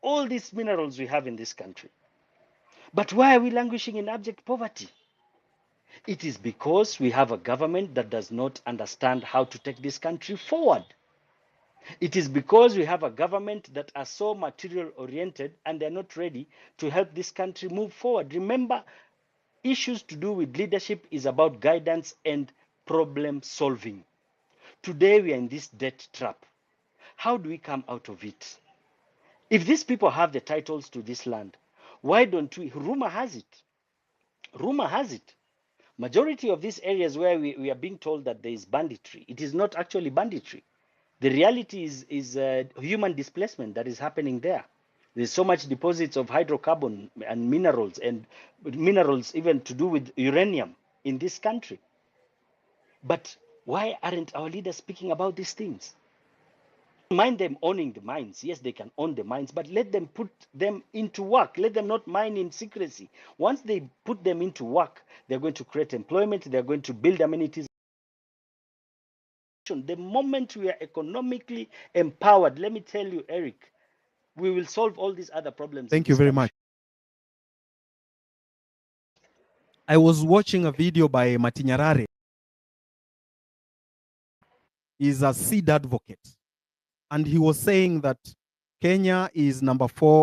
all these minerals we have in this country. But why are we languishing in abject poverty? It is because we have a government that does not understand how to take this country forward. It is because we have a government that are so material oriented and they're not ready to help this country move forward. Remember, issues to do with leadership is about guidance and problem solving. Today we are in this debt trap. How do we come out of it? If these people have the titles to this land, why don't we? Rumor has it, majority of these areas where we are being told that there is banditry, it is not actually banditry. The reality is human displacement that is happening there. There's so much deposits of hydrocarbon and minerals even to do with uranium in this country. But why aren't our leaders speaking about these things? Mind them owning the mines. Yes, they can own the mines, but let them put them into work. Let them not mine in secrecy. Once they put them into work, they're going to create employment. They're going to build amenities. The moment we are economically empowered, let me tell you, Eric, we will solve all these other problems. Thank you very much. I was watching a video by Matinyarare. He's a seed advocate. And he was saying that Kenya is number 4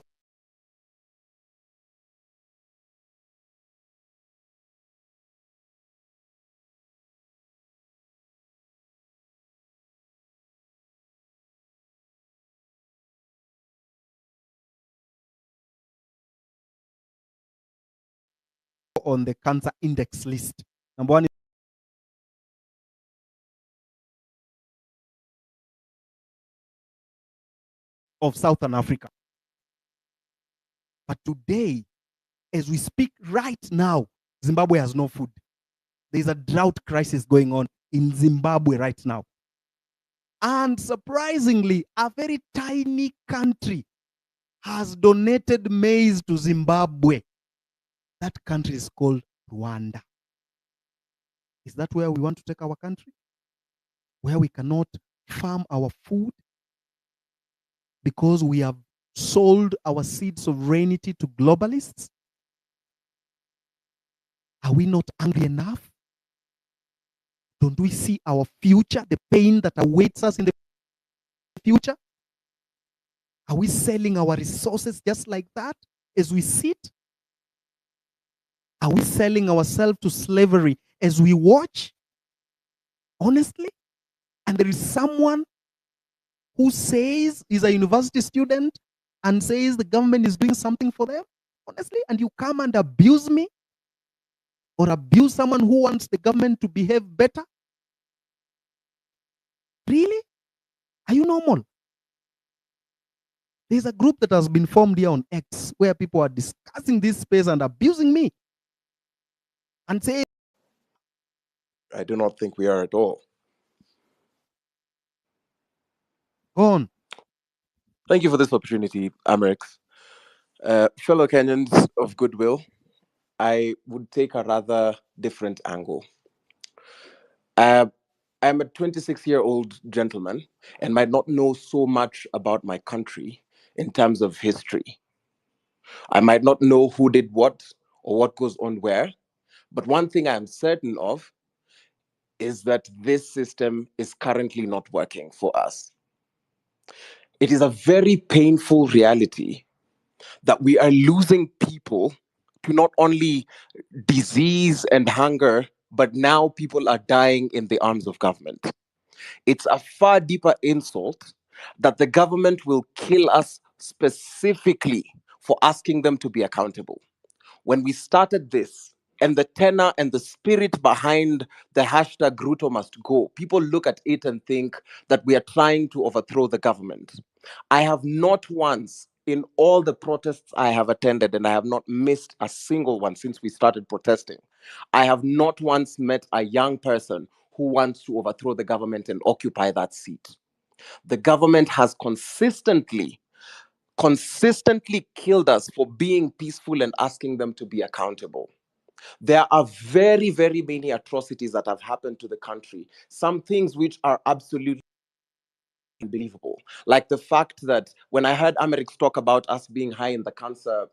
on the cancer index list. Number 1 of Southern Africa. But today, as we speak right now, Zimbabwe has no food. There's a drought crisis going on in Zimbabwe right now. And surprisingly, a very tiny country has donated maize to Zimbabwe. That country is called Rwanda. Is that where we want to take our country? Where we cannot farm our food because we have sold our seed sovereignty to globalists? Are we not angry enough? Don't we see our future, the pain that awaits us in the future? Are we selling our resources just like that as we sit? Are we selling ourselves to slavery as we watch? Honestly? And there is someone who says he's a university student and says the government is doing something for them? Honestly? And you come and abuse me? Or abuse someone who wants the government to behave better? Really? Are you normal? There's a group that has been formed here on X where people are discussing this space and abusing me. And say, I do not think we are at all. go on. Thank you for this opportunity, Amerix. Fellow Kenyans of goodwill, I would take a rather different angle. I'm a 26-year-old gentleman and might not know so much about my country in terms of history. I might not know who did what or what goes on where, but one thing I'm certain of is that this system is currently not working for us. It is a very painful reality that we are losing people to not only disease and hunger, but now people are dying in the arms of government. It's a far deeper insult that the government will kill us specifically for asking them to be accountable. When we started this, and the tenor and the spirit behind the hashtag Ruto must go, people look at it and think that we are trying to overthrow the government. I have not once in all the protests I have attended, and I have not missed a single one since we started protesting, I have not once met a young person who wants to overthrow the government and occupy that seat. The government has consistently killed us for being peaceful and asking them to be accountable. There are very, very many atrocities that have happened to the country. Some things which are absolutely unbelievable. Like the fact that when I heard Amerix talk about us being high in the cancer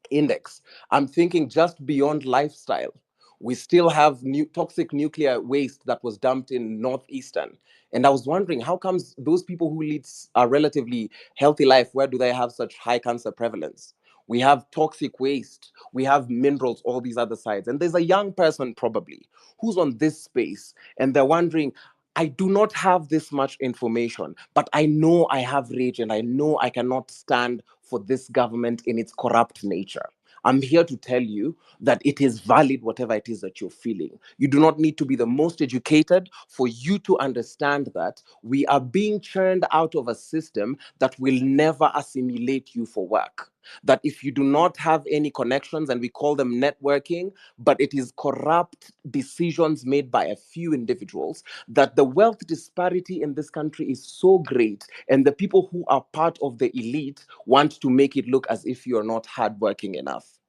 index, I'm thinking just beyond lifestyle. We still have toxic nuclear waste that was dumped in northeastern. And I was wondering, how comes those people who lead a relatively healthy life, where do they have such high cancer prevalence? We have toxic waste, we have minerals, all these other sides. And there's a young person probably who's on this space and they're wondering, I do not have this much information, but I know I have rage and I know I cannot stand for this government in its corrupt nature. I'm here to tell you that it is valid, whatever it is that you're feeling. You do not need to be the most educated for you to understand that we are being churned out of a system that will never assimilate you for work. That if you do not have any connections, and we call them networking, but it is corrupt decisions made by a few individuals, that the wealth disparity in this country is so great, and the people who are part of the elite want to make it look as if you're not hardworking enough.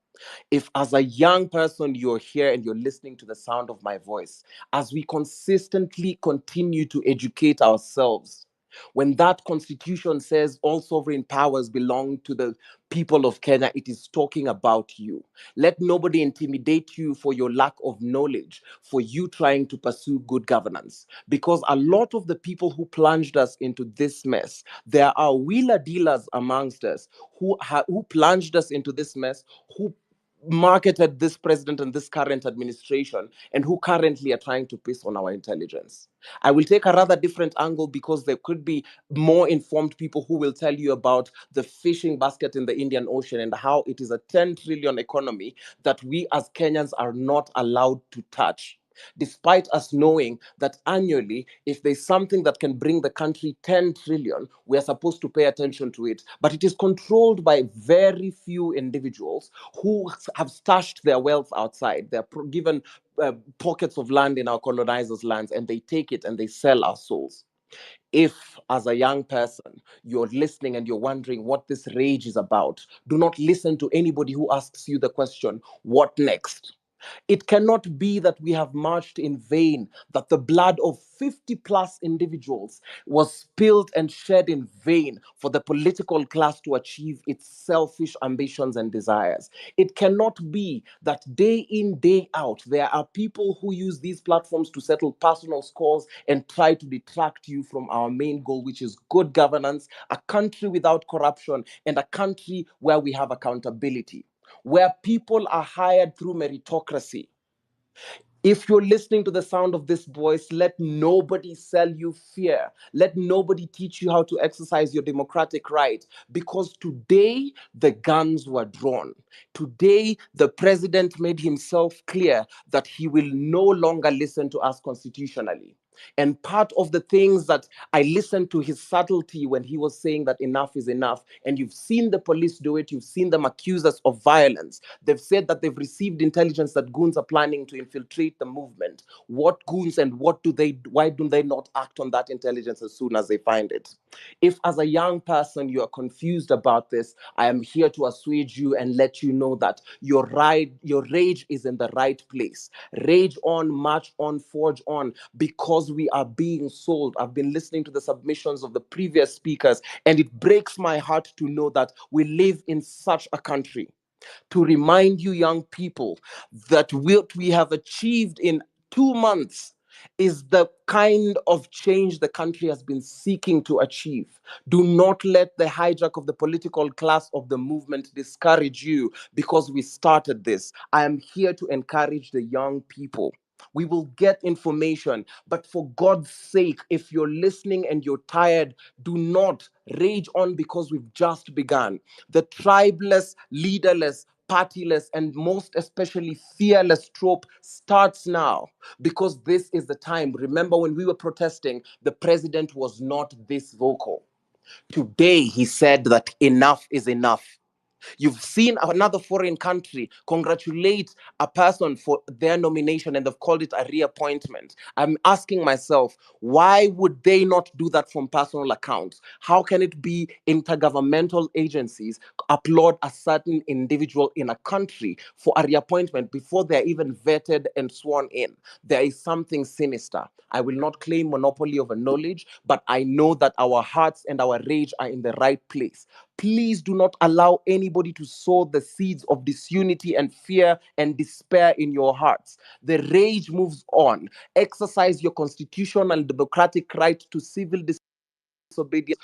If as a young person you're here and you're listening to the sound of my voice, as we consistently continue to educate ourselves, when that constitution says all sovereign powers belong to the people of Kenya, it is talking about you. Let nobody intimidate you for your lack of knowledge, for you trying to pursue good governance. Because a lot of the people who plunged us into this mess, there are wheeler dealers amongst us who plunged us into this mess, who marketed this president and this current administration, and who currently are trying to piss on our intelligence. I will take a rather different angle because there could be more informed people who will tell you about the fishing basket in the Indian Ocean and how it is a 10 trillion economy that we as Kenyans are not allowed to touch. Despite us knowing that annually, if there's something that can bring the country 10 trillion, we are supposed to pay attention to it. But it is controlled by very few individuals who have stashed their wealth outside. They're given pockets of land in our colonizers' lands, and they take it and they sell our souls. If, as a young person, you're listening and you're wondering what this rage is about, do not listen to anybody who asks you the question, what next? It cannot be that we have marched in vain, that the blood of 50 plus individuals was spilled and shed in vain for the political class to achieve its selfish ambitions and desires. It cannot be that day in, day out, there are people who use these platforms to settle personal scores and try to detract you from our main goal, which is good governance, a country without corruption, and a country where we have accountability, where people are hired through meritocracy. If you're listening to the sound of this voice, let nobody sell you fear. Let nobody teach you how to exercise your democratic right. Because today, the guns were drawn. Today, the president made himself clear that he will no longer listen to us constitutionally. And part of the things that I listened to his subtlety when he was saying that enough is enough. And you've seen the police do it. You've seen them accuse us of violence. They've said that they've received intelligence that goons are planning to infiltrate the movement. What goons and why do they not act on that intelligence as soon as they find it? If as a young person you are confused about this, I am here to assuage you and let you know that your rage is in the right place. Rage on, march on, forge on, because we are being sold. I've been listening to the submissions of the previous speakers, and it breaks my heart to know that we live in such a country. To remind you, young people, that what we have achieved in 2 months is the kind of change the country has been seeking to achieve. Do not let the hijack of the political class of the movement discourage you because we started this. I am here to encourage the young people. We will get information, but for God's sake, if you're listening and you're tired, do not rage on because we've just begun. The tribeless, leaderless, partyless, and most especially fearless trope starts now, because this is the time. Remember, when we were protesting, the president was not this vocal. Today, he said that enough is enough. You've seen another foreign country congratulate a person for their nomination and they've called it a reappointment. I'm asking myself, why would they not do that from personal accounts? How can it be intergovernmental agencies applaud a certain individual in a country for a reappointment before they're even vetted and sworn in? There is something sinister. I will not claim monopoly over knowledge, but I know that our hearts and our rage are in the right place. Please do not allow anybody to sow the seeds of disunity and fear and despair in your hearts. The rage moves on. Exercise your constitutional and democratic right to civil disobedience.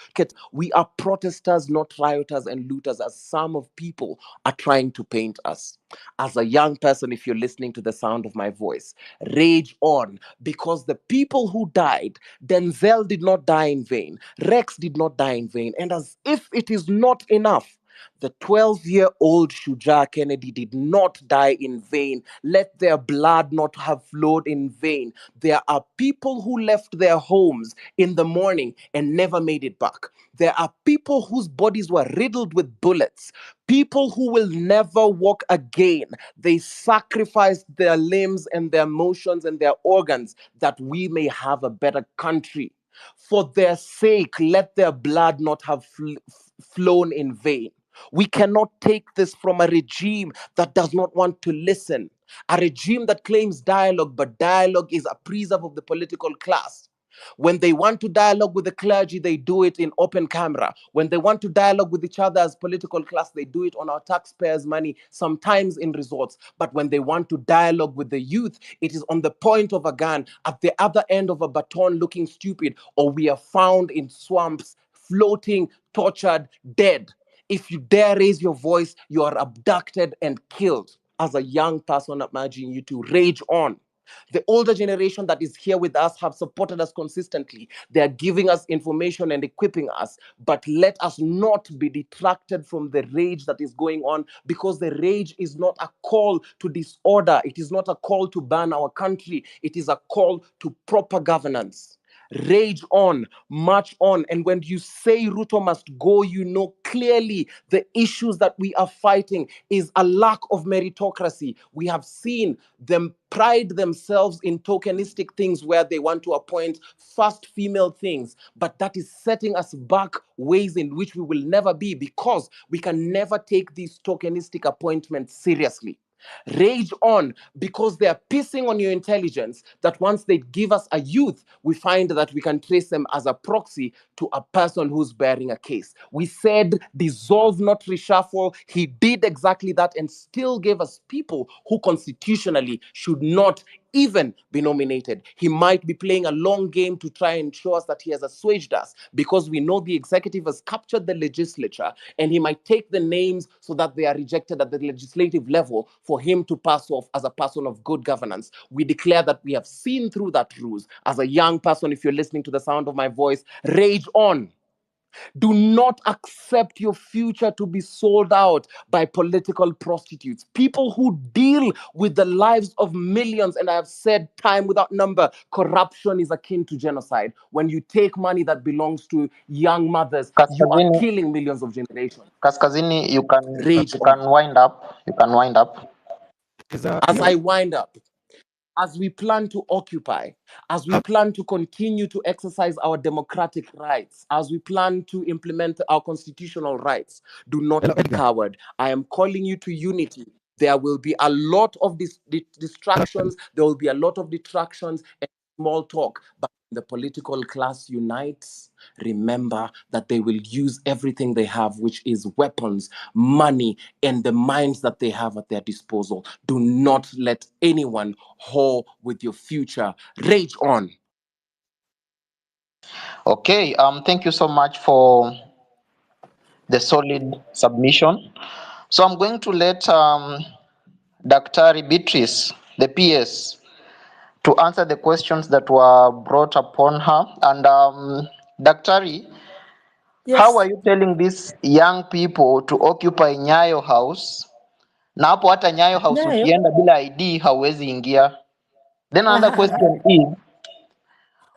We are protesters, not rioters and looters, as some of people are trying to paint us. As a young person, if you're listening to the sound of my voice, rage on, because the people who died, Denzel did not die in vain, Rex did not die in vain, and as if it is not enough, the 12-year-old Shuja Kennedy did not die in vain. Let their blood not have flowed in vain. There are people who left their homes in the morning and never made it back. There are people whose bodies were riddled with bullets. People who will never walk again. They sacrificed their limbs and their emotions and their organs that we may have a better country. For their sake, let their blood not have flown in vain. We cannot take this from a regime that does not want to listen, a regime that claims dialogue, but dialogue is a preserve of the political class. When they want to dialogue with the clergy, they do it in open camera. When they want to dialogue with each other as political class, they do it on our taxpayers' money, sometimes in resorts. But when they want to dialogue with the youth, it is on the point of a gun, at the other end of a baton, looking stupid, or we are found in swamps, floating, tortured, dead. If you dare raise your voice, you are abducted and killed. As a young person, I'm urging you to rage on. The older generation that is here with us have supported us consistently. They are giving us information and equipping us. But let us not be detracted from the rage that is going on, because the rage is not a call to disorder. It is not a call to ban our country. It is a call to proper governance. Rage on, march on. And when you say Ruto must go, you know clearly the issues that we are fighting is a lack of meritocracy. We have seen them pride themselves in tokenistic things where they want to appoint first female things, but that is setting us back ways in which we will never be, because we can never take these tokenistic appointments seriously. Rage on, because they are pissing on your intelligence, that once they give us a youth, we find that we can trace them as a proxy to a person who's bearing a case. We said dissolve, not reshuffle. He did exactly that and still gave us people who constitutionally should not even be nominated. He might be playing a long game to try and show us that he has assuaged us, because we know the executive has captured the legislature, and he might take the names so that they are rejected at the legislative level for him to pass off as a person of good governance. We declare that we have seen through that ruse. As a young person, if you're listening to the sound of my voice, rage on. Do not accept your future to be sold out by political prostitutes, people who deal with the lives of millions. And I have said time without number, corruption is akin to genocide. When you take money that belongs to young mothers, you are Kaskazini, killing millions of generations. Kaskazini, Rage you on. can wind up. You can wind up. As I wind up, as we plan to occupy, as we plan to continue to exercise our democratic rights, as we plan to implement our constitutional rights, do not be coward. I am calling you to unity. There will be a lot of distractions, there will be a lot of detractions and small talk, but when the political class unites, remember that they will use everything they have, which is weapons, money, and the minds that they have at their disposal. Do not let anyone whore with your future. Rage on. Okay. Thank you so much for the solid submission. So I'm going to let Dr. Beatrice, the PS, to answer the questions that were brought upon her. And Dr. How are Yes. you telling these young people to occupy Nyayo House? Na hapo hata Nyayo House Nyayo. ukienda bila ID hauwezi ingia. Then another question is,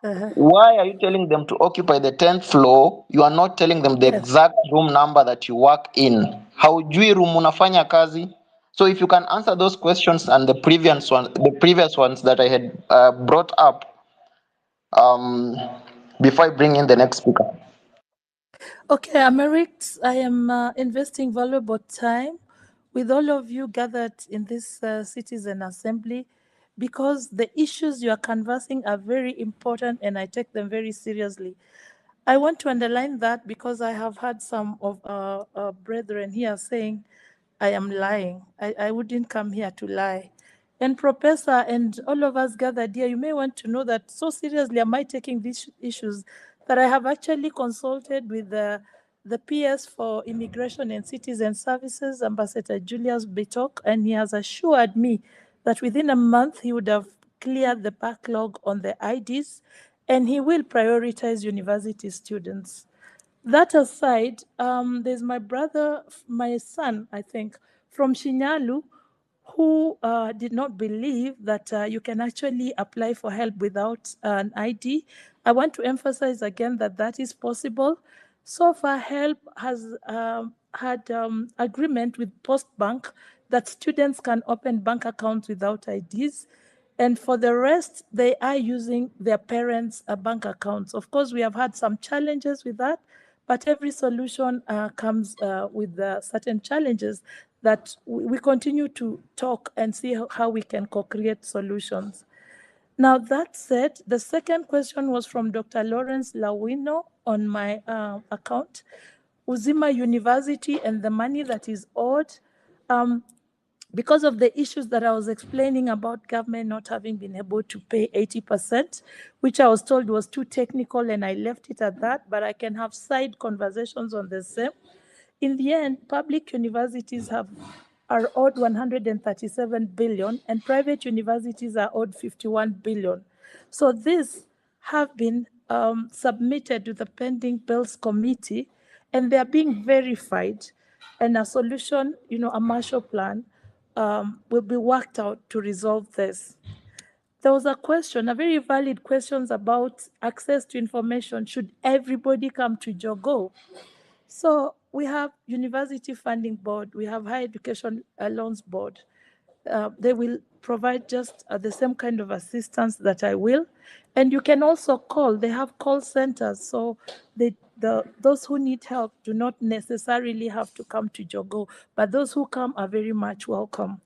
Why are you telling them to occupy the 10th floor? You are not telling them the Yes. exact room number that you work in. Haujui room unafanya kazi? So if you can answer those questions and the previous ones that I had brought up, before I bring in the next speaker. Okay, Amerix, I am investing valuable time with all of you gathered in this citizen assembly because the issues you are canvassing are very important and I take them very seriously. I want to underline that because I have had some of our brethren here saying I am lying. I wouldn't come here to lie. And Professor and all of us gathered here, you may want to know that so seriously am I taking these issues that I have actually consulted with the PS for Immigration and Citizen Services, Ambassador Julius Bitok, and he has assured me that within a month he would have cleared the backlog on the IDs and he will prioritize university students. That aside, there's my brother, my son, I think, from Shinyalu, who did not believe that you can actually apply for help without an ID. I want to emphasize again that that is possible. So far, HELP has had agreement with Postbank that students can open bank accounts without IDs. And for the rest, they are using their parents' bank accounts. Of course, we have had some challenges with that, but every solution comes with certain challenges that we continue to talk and see how we can co-create solutions. Now, that said, the second question was from Dr. Lawrence Lawino on my account, Uzima University and the money that is owed. Because of the issues that I was explaining about government not having been able to pay 80%, which I was told was too technical and I left it at that, but I can have side conversations on the same. In the end, public universities are owed 137 billion and private universities are owed 51 billion. So these have been submitted to the pending bills committee and they are being verified and a solution, a Marshall Plan will be worked out to resolve this. There was a question, a very valid question about access to information. Should everybody come to Jogo? So we have University Funding Board, we have Higher Education Loans Board. They will provide just the same kind of assistance that I will. And you can also call, they have call centers. So those who need help do not necessarily have to come to Jogo, but those who come are very much welcome.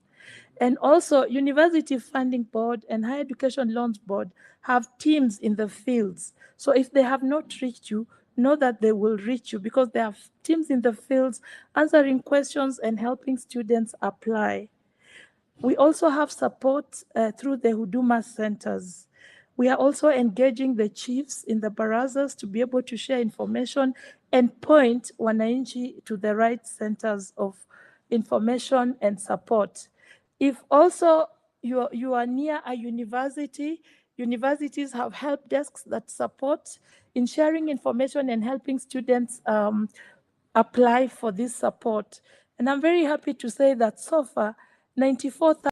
And also, University Funding Board and Higher Education Loans Board have teams in the fields. So if they have not reached you, know that they will reach you because they have teams in the fields answering questions and helping students apply. We also have support through the Huduma centers. We are also engaging the chiefs in the barazas to be able to share information and point wananchi to the right centers of information and support. If also you are near a university, universities have help desks that support in sharing information and helping students apply for this support. And I'm very happy to say that so far, 94,000